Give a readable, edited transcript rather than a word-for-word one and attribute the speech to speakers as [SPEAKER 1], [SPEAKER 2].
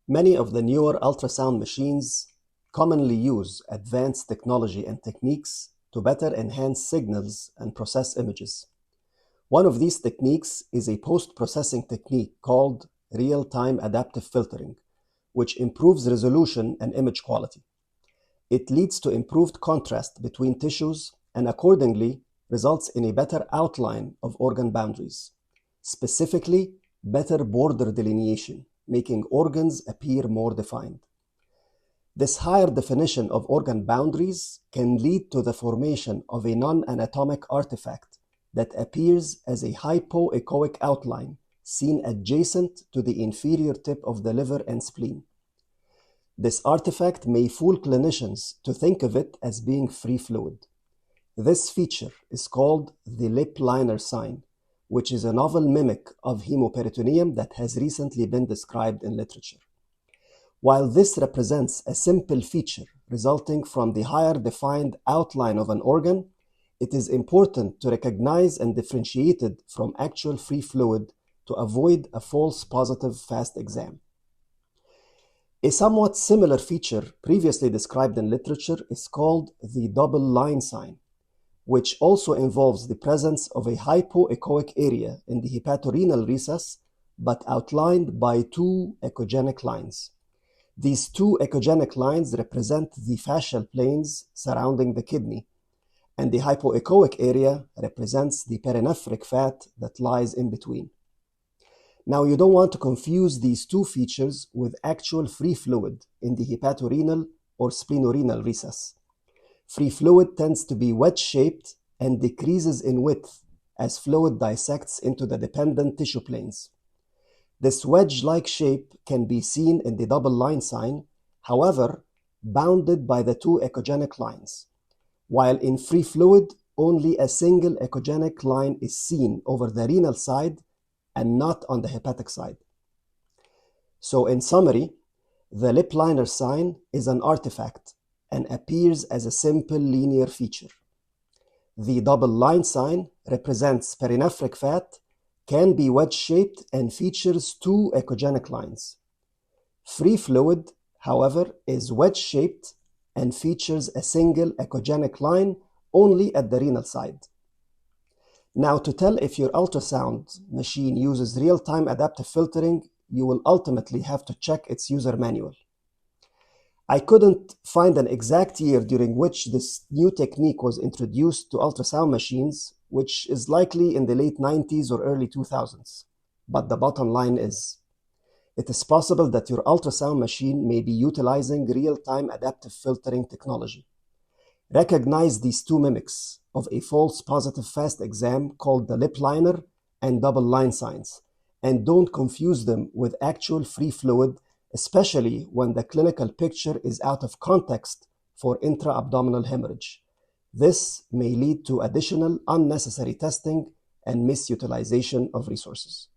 [SPEAKER 1] Many of the newer ultrasound machines commonly use advanced technology and techniques to better enhance signals and process images. One of these techniques is a post-processing technique called real-time adaptive filtering, which improves resolution and image quality. It leads to improved contrast between tissues and accordingly results in a better outline of organ boundaries, specifically better border delineation, making organs appear more defined. This higher definition of organ boundaries can lead to the formation of a non-anatomic artifact that appears as a hypoechoic outline seen adjacent to the inferior tip of the liver and spleen. This artifact may fool clinicians to think of it as being free fluid. This feature is called the Lipliner sign, which is a novel mimic of hemoperitoneum that has recently been described in literature. While this represents a simple feature resulting from the higher defined outline of an organ, it is important to recognize and differentiate it from actual free fluid to avoid a false positive fast exam. A somewhat similar feature previously described in literature is called the double line sign, which also involves the presence of a hypoechoic area in the hepatorenal recess, but outlined by two echogenic lines. These two echogenic lines represent the fascial planes surrounding the kidney, and the hypoechoic area represents the perinephric fat that lies in between. Now, you don't want to confuse these two features with actual free fluid in the hepatorenal or splenorenal recess. Free fluid tends to be wedge-shaped and decreases in width as fluid dissects into the dependent tissue planes. This wedge-like shape can be seen in the double line sign, however, bounded by the two echogenic lines, while in free fluid, only a single echogenic line is seen over the renal side and not on the hepatic side. So in summary, the Lipliner sign is an artifact and appears as a simple linear feature. The double line sign represents perinephric fat, can be wedge-shaped, and features two echogenic lines. Free fluid, however, is wedge-shaped and features a single echogenic line only at the renal side. Now, to tell if your ultrasound machine uses real-time adaptive filtering, you will ultimately have to check its user manual. I couldn't find an exact year during which this new technique was introduced to ultrasound machines, which is likely in the late 90s or early 2000s. But the bottom line is, it is possible that your ultrasound machine may be utilizing real-time adaptive filtering technology. Recognize these two mimics of a false positive fast exam called the Lipliner and double line signs, and don't confuse them with actual free fluid, especially when the clinical picture is out of context for intra-abdominal hemorrhage. This may lead to additional unnecessary testing and misutilization of resources.